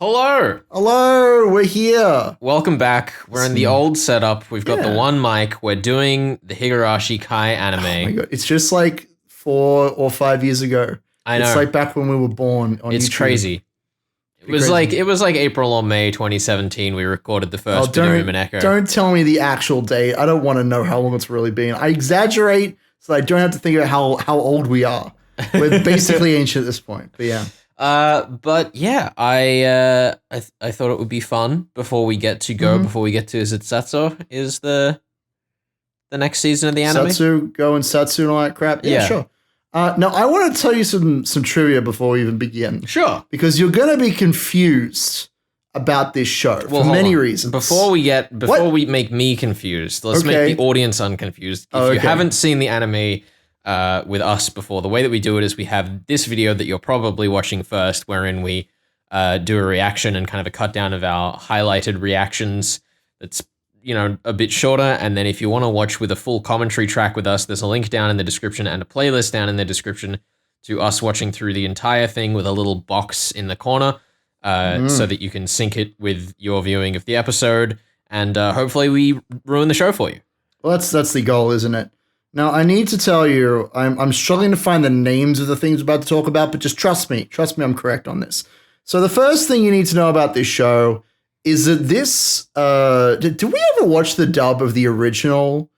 Hello. Hello, we're here. Welcome back. We're in the old setup. We've got the one mic. We're doing the Higurashi Kai anime. Oh my God. It's just like 4 or 5 years ago. I know. It's like back when we were born on It's YouTube. crazy. It was like April or May 2017 we recorded the first video in Echo. Don't tell me the actual date. I don't want to know how long it's really been. I exaggerate so I don't have to think about how old we are. We're basically ancient at this point. But yeah. But yeah, I thought it would be fun before we get to is it Satsu is the next season of the anime? Satsu and all that crap. Yeah, sure. Now I want to tell you some trivia before we even begin. Sure. Because you're going to be confused about this show for many reasons. Before we make me confused, let's make the audience unconfused. If you haven't seen the anime with us before, the way that we do it is we have this video that you're probably watching first, wherein we do a reaction and kind of a cut down of our highlighted reactions. That's a bit shorter, and then if you want to watch with a full commentary track with us, there's a link down in the description and a playlist down in the description to us watching through the entire thing with a little box in the corner, so that you can sync it with your viewing of the episode, and hopefully we ruin the show for you. Well, that's the goal, isn't it? Now, I need to tell you, I'm struggling to find the names of the things we're about to talk about, but just trust me, I'm correct on this. So the first thing you need to know about this show is that this, did we ever watch the dub of the original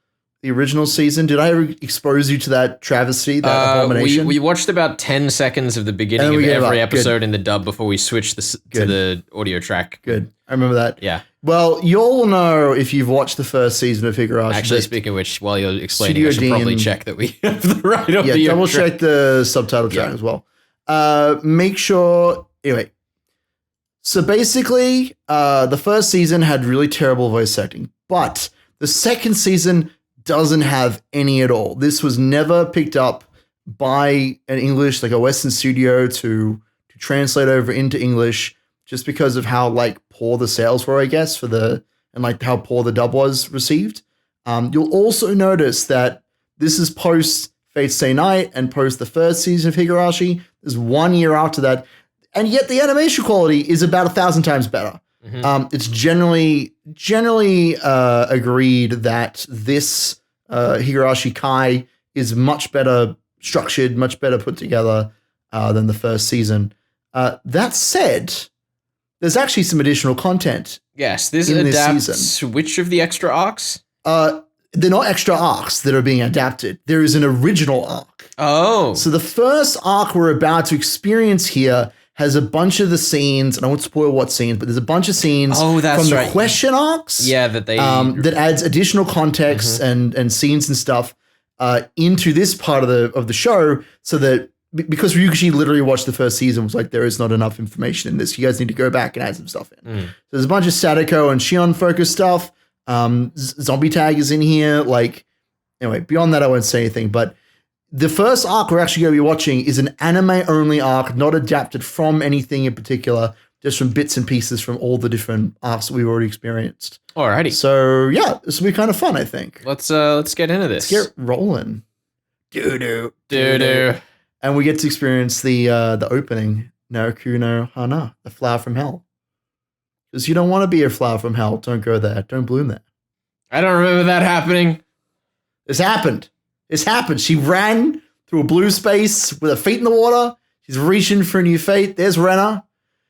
season? Did I ever expose you to that travesty, that abomination? We watched about 10 seconds of the beginning of every episode in the dub before we switched to the audio track. Good. I remember that. Yeah. Well, you'll know if you've watched the first season of Higurashi. Actually, speaking of which, while you're explaining, I should probably check that we have the right audio. Yeah, double check the subtitle track as well. Make sure. Anyway, so basically, the first season had really terrible voice acting, but the second season doesn't have any at all. This was never picked up by an English, like a Western studio, to translate over into English, just because of how poor the sales were, I guess, and how poor the dub was received. You'll also notice that this is post Fate Stay Night and post the first season of Higurashi. There's 1 year after that, and yet the animation quality is about 1,000 times better. Mm-hmm. It's generally agreed that this Higurashi Kai is much better structured, much better put together than the first season. That said, there's actually some additional content. Yes, this adapts which of the extra arcs? They're not extra arcs that are being adapted. There is an original arc. Oh. So the first arc we're about to experience here has a bunch of the scenes, and I won't spoil what scenes, but there's a bunch of scenes from the question arcs. Yeah, that that adds additional context and scenes and stuff into this part of the show, so that because Ryukishi literally watched the first season, was like, there is not enough information in this. You guys need to go back and add some stuff in. So there's a bunch of Sadako and Shion focused stuff. Zombie Tag is in here. Anyway, beyond that, I won't say anything, but the first arc we're actually going to be watching is an anime-only arc, not adapted from anything in particular, just from bits and pieces from all the different arcs that we've already experienced. Alrighty. So, yeah, this will be kind of fun, I think. Let's get into this. Let's get rolling. Doo-doo. And we get to experience the opening, Naoku no Hana, the flower from hell. Because you don't want to be a flower from hell. Don't go there. Don't bloom there. I don't remember that happening. This happened. She ran through a blue space with her feet in the water. She's reaching for a new fate. There's Rena,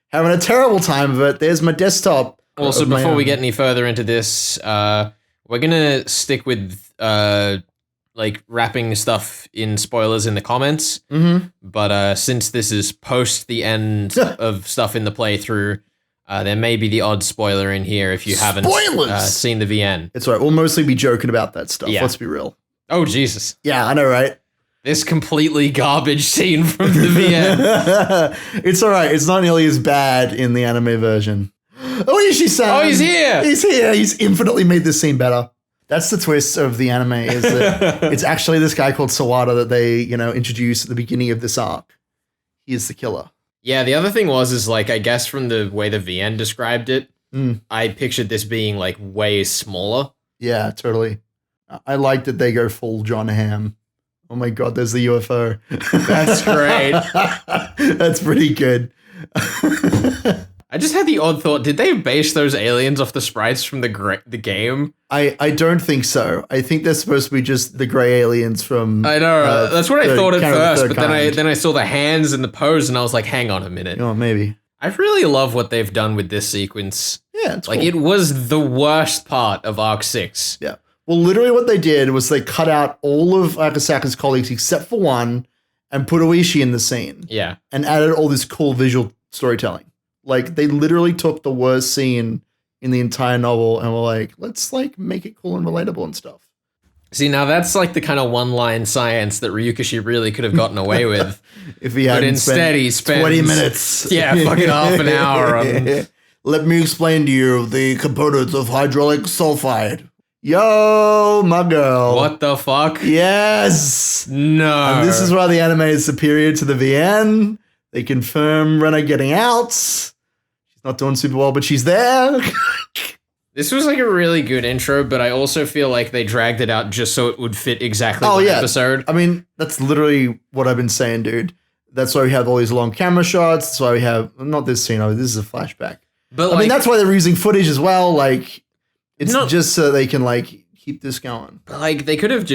having a terrible time of it. There's my desktop. Also, before we get any further into this, we're going to stick with wrapping stuff in spoilers in the comments. Mm-hmm. But since this is post the end of stuff in the playthrough, there may be the odd spoiler in here if you haven't seen the VN. It's all right. We'll mostly be joking about that stuff. Yeah. Let's be real. Oh, Jesus. Yeah, I know, right? This completely garbage scene from the VN. It's all right. It's not nearly as bad in the anime version. Oh, Ishii-san. Oh, he's here. He's here. He's infinitely made this scene better. That's the twist of the anime, is that it's actually this guy called Sawada that they, introduce at the beginning of this arc. He is the killer. Yeah, the other thing is I guess from the way the VN described it, I pictured this being way smaller. Yeah, totally. I like that they go full John Hamm. Oh my God, there's the UFO. That's great. That's pretty good. I just had the odd thought, did they base those aliens off the sprites from the game? I don't think so. I think they're supposed to be just the grey aliens from... I know, that's what I thought at first, but then I saw the hands and the pose, and I was like, hang on a minute. Oh, maybe. I really love what they've done with this sequence. Yeah, it's like, cool. It was the worst part of Arc 6. Yeah. Well, literally what they did was they cut out all of Akasaka's colleagues except for one and put Oishi in the scene. Yeah. And added all this cool visual storytelling. Like, they literally took the worst scene in the entire novel and were like, let's, like, make it cool and relatable and stuff. See, now that's, like, the kind of one-line science that Ryukishi really could have gotten away with. If he hadn't instead he spent 20 minutes. Yeah, fucking half an hour on... Let me explain to you the components of hydraulic sulfide. Yo, my girl. What the fuck? Yes. No. And this is why the anime is superior to the VN. They confirm Rena getting out. She's not doing super well, but she's there. This was like a really good intro, but I also feel like they dragged it out just so it would fit exactly the episode. I mean, that's literally what I've been saying, dude. That's why we have all these long camera shots. That's why we have, not this scene, this is a flashback. But I mean, that's why they're using footage as well. Like, it's just so they can, like, keep this going. Like, they could have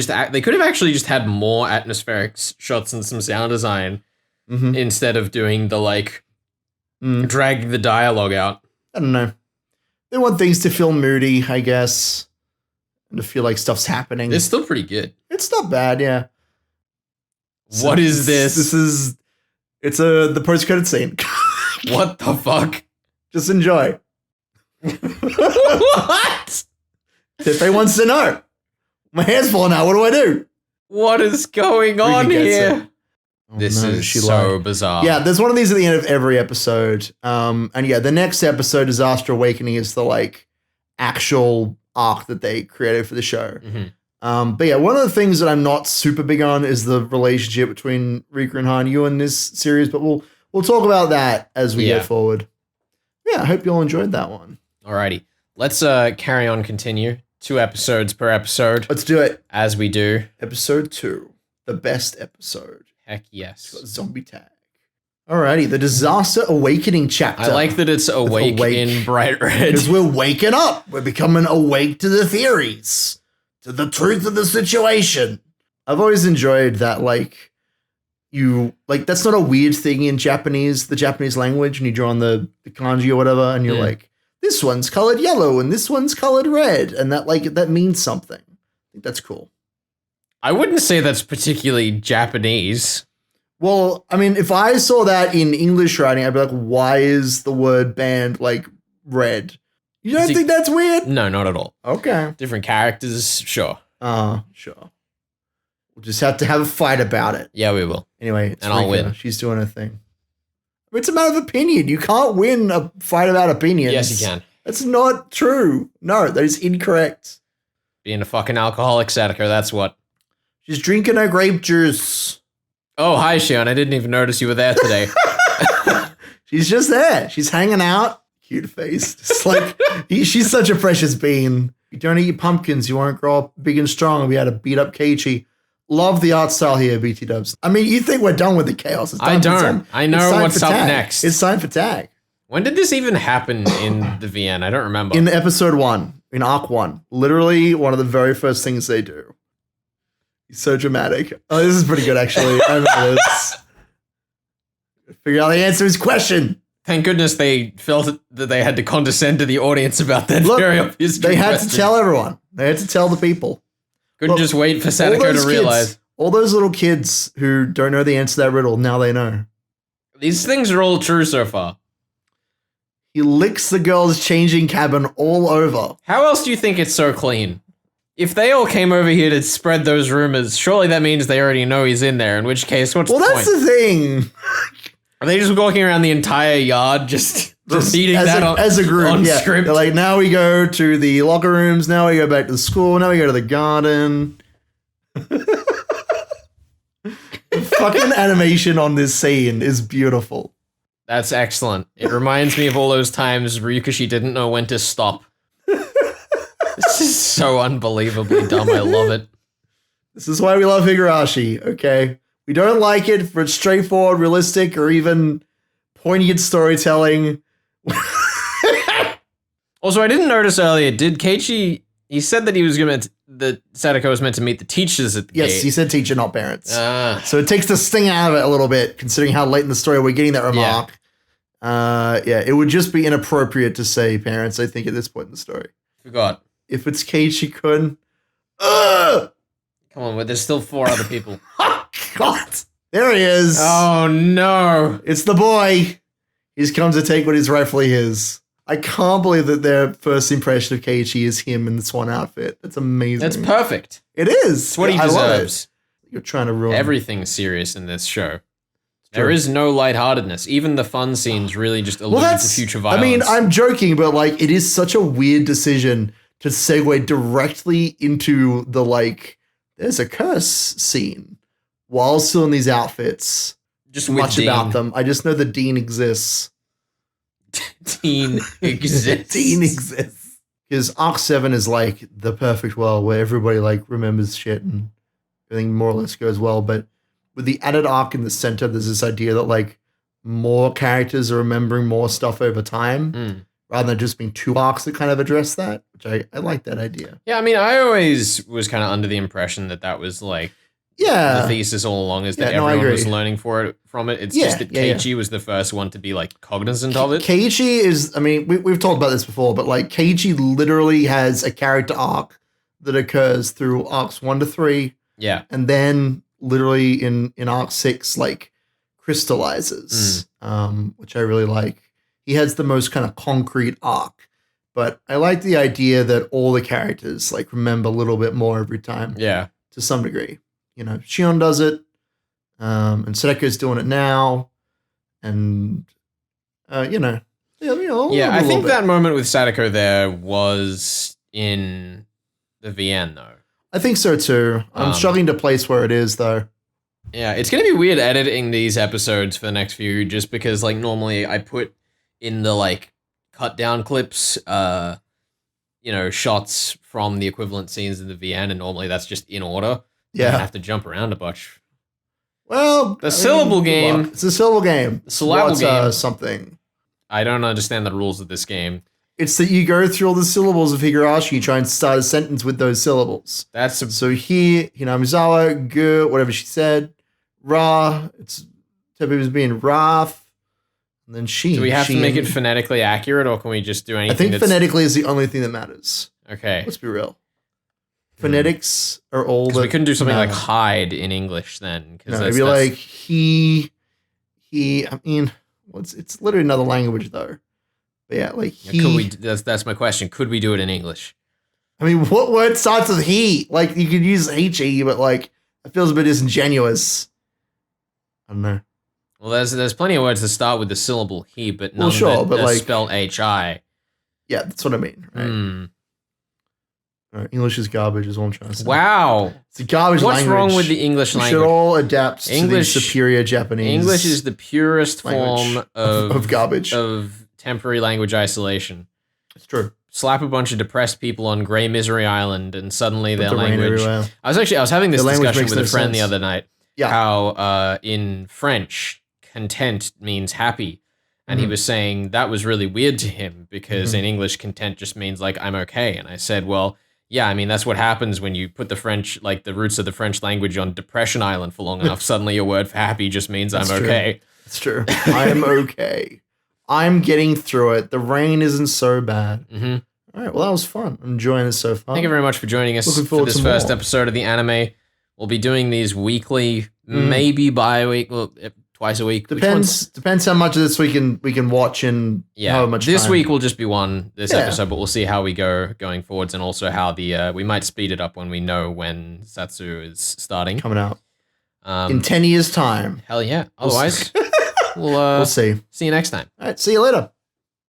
actually just had more atmospheric shots and some sound design instead of doing the, like, dragging the dialogue out. I don't know. They want things to feel moody, I guess, and to feel like stuff's happening. It's still pretty good. It's not bad, yeah. What is this? It's the post-credit scene. What the fuck? Just enjoy. What? Tepe wants to know. My hair's falling out. What do I do? What is going on here? Oh, this is so bizarre. Yeah, there's one of these at the end of every episode. And yeah, the next episode, Disaster Awakening, is the like actual arc that they created for the show. But yeah, one of the things that I'm not super big on is the relationship between Rika and Hanyu in this series, but we'll talk about that as we go forward. Yeah, I hope you all enjoyed that one. Alrighty. Let's carry on, continue. 2 episodes per episode. Let's do it. As we do. Episode 2. The best episode. Heck yes. It's got zombie tag. Alrighty, the Disaster Awakening chapter. I like that it's awake in bright red. Because we're waking up. We're becoming awake to the theories. To the truth of the situation. I've always enjoyed that, like, that's not a weird thing in Japanese, the Japanese language, and you draw on the kanji or whatever, and you're like, this one's colored yellow and this one's colored red, and that means something. I think that's cool. I wouldn't say that's particularly Japanese. Well, I mean, if I saw that in English writing, I'd be like, why is the word band like red? You don't think that's weird? No, not at all. Okay. Different characters, sure. Sure. We'll just have to have a fight about it. Yeah, we will. Anyway, it's and I'll Rika. win. She's doing her thing. It's a matter of opinion. You can't win a fight about opinions. Yes, you can. That's not true. No, that is incorrect. Being a fucking alcoholic Sadako, that's what. She's drinking her grape juice. Oh, hi, Shion. I didn't even notice you were there today. She's just there. She's hanging out. Cute face. Just like, she's such a precious bean. You don't eat pumpkins. You won't grow up big and strong. We had to beat up Keiichi. Love the art style here, BT Dubs. I mean, you think we're done with the chaos. It's done. I don't. I know what's up next. It's time for tag. When did this even happen in the VN? I don't remember. In episode 1, in arc 1. Literally one of the very first things they do. He's so dramatic. Oh, this is pretty good, actually. I remember this. Figure out the answer to his question. Thank goodness they felt that they had to condescend to the audience about that very obvious They had question. to tell everyone. They had to tell the people. Couldn't just wait for Sadako to realize. All those little kids who don't know the answer to that riddle, now they know. These things are all true so far. He licks the girl's changing cabin all over. How else do you think it's so clean? If they all came over here to spread those rumors, surely that means they already know he's in there, in which case, what's the point? Well, that's the thing. Are they just walking around the entire yard just repeating that as a group, on yeah. script? They're like, now we go to the locker rooms, now we go back to the school, now we go to the garden. The fucking animation on this scene is beautiful. That's excellent. It reminds me of all those times Ryukishi didn't know when to stop. This is so unbelievably dumb. I love it. This is why we love Higurashi, okay? We don't like it for its straightforward, realistic, or even poignant storytelling. Also, I didn't notice earlier, did Keiichi, he said that he was going to, that Sadako was meant to meet the teachers at the gate. Yes, he said teacher, not parents. So it takes the sting out of it a little bit, considering how late in the story we're getting that remark. It would just be inappropriate to say parents, I think, at this point in the story. Forgot. If it's Keiichi-kun, come on, there's still 4 other people. Oh, God. There he is. Oh, no. It's the boy. He's come to take what is rightfully his. I can't believe that their first impression of Keiichi is him in the swan outfit. That's amazing. That's perfect. It is. It's what he deserves. You're trying to ruin everything's serious in this show. There is no lightheartedness. Even the fun scenes really just allude to future violence. I mean, I'm joking, but like, it is such a weird decision to segue directly into the there's a curse scene while still in these outfits. Just with much Dean. About them. I just know that Dean exists. Dean exists. Dean exists. Because Arc 7 is like the perfect world where everybody remembers shit and everything more or less goes well. But with the added arc in the center, there's this idea that more characters are remembering more stuff over time rather than just being 2 arcs that kind of address that, which I like that idea. Yeah, I mean, I always was kind of under the impression that was the thesis all along is that everyone was learning from it. It's just that Keiichi was the first one to be cognizant of it. Keiichi is, I mean, we've talked about this before, but Keiichi literally has a character arc that occurs through arcs 1 to 3. Yeah. And then literally in arc 6, crystallizes, which I really like. He has the most kind of concrete arc, but I like the idea that all the characters remember a little bit more every time. Yeah. To some degree. Shion does it, and Sadeko's doing it now, and I think that moment with Sadako there was in the VN though. I think so too. I'm struggling to place where it is though. Yeah, it's gonna be weird editing these episodes for the next few, just because normally I put in the cut down clips, shots from the equivalent scenes in the VN, and normally that's just in order. Yeah. You have to jump around a bunch. Well, syllable game. It's a syllable game. The syllable game. Something. I don't understand the rules of this game. It's that you go through all the syllables of Higurashi, you try and start a sentence with those syllables. So here, Hinamizawa, Gu, whatever she said, Ra, it's Tepe was being Wrath, and then she. Do we have to make it phonetically accurate, or can we just do anything? I think phonetically is the only thing that matters. Okay. Let's be real. Phonetics are all that we couldn't do something like hide in English then. No, it'd be he, I mean, it's literally another language though. But yeah, he. Could we, that's my question. Could we do it in English? I mean, what word starts with he? You could use he, but it feels a bit disingenuous. I don't know. Well, there's plenty of words that start with the syllable he, but none that are spelled hi. Yeah, that's what I mean, right? English is garbage is what I'm trying to say. Wow. It's a garbage language. What's wrong with the English language? We should all adapt to the superior Japanese. English is the purest form of garbage. Of temporary language isolation. It's true. Slap a bunch of depressed people on Grey Misery Island and suddenly their language... I was having this discussion with a friend the other night. Yeah. How in French, content means happy. And he was saying that was really weird to him because in English, content just means I'm okay. And I said, well... Yeah, I mean, that's what happens when you put the French, the roots of the French language on Depression Island for long enough. Suddenly your word for happy just means I'm okay. That's true. I'm okay. I'm getting through it. The rain isn't so bad. All right, well, that was fun. I'm enjoying this so far. Thank you very much for joining us for this first episode of the anime. We'll be doing these weekly, maybe bi-week, twice a week. Depends how much of this we can watch and how much this time. Week will just be one episode, but we'll see how we go going forwards, and also how we might speed it up when we know when Satsu is starting. Coming out. In 10 years' time. Hell yeah. Otherwise, we'll see. See you next time. All right, see you later.